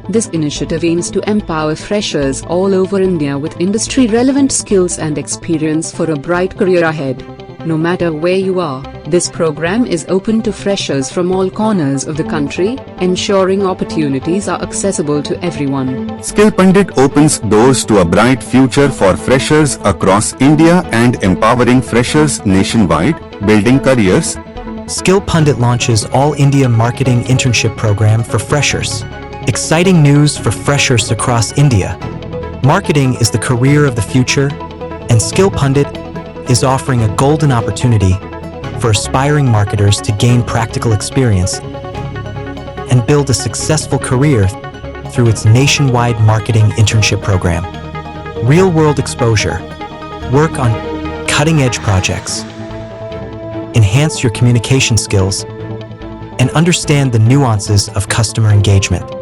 This initiative aims to empower freshers all over India with industry-relevant skills and experience for a bright career ahead. No matter where you are, this program is open to freshers from all corners of the country, ensuring opportunities are accessible to everyone. SkillPundit opens doors to a bright future for freshers across India and empowering freshers nationwide, building careers. SkillPundit launches All India Marketing Internship Program for freshers. Exciting news for freshers across India. Marketing is the career of the future, and SkillPundit is offering a golden opportunity for aspiring marketers to gain practical experience and build a successful career through its nationwide marketing internship program. Real-world exposure. Work on cutting-edge projects. Enhance your communication skills and understand the nuances of customer engagement.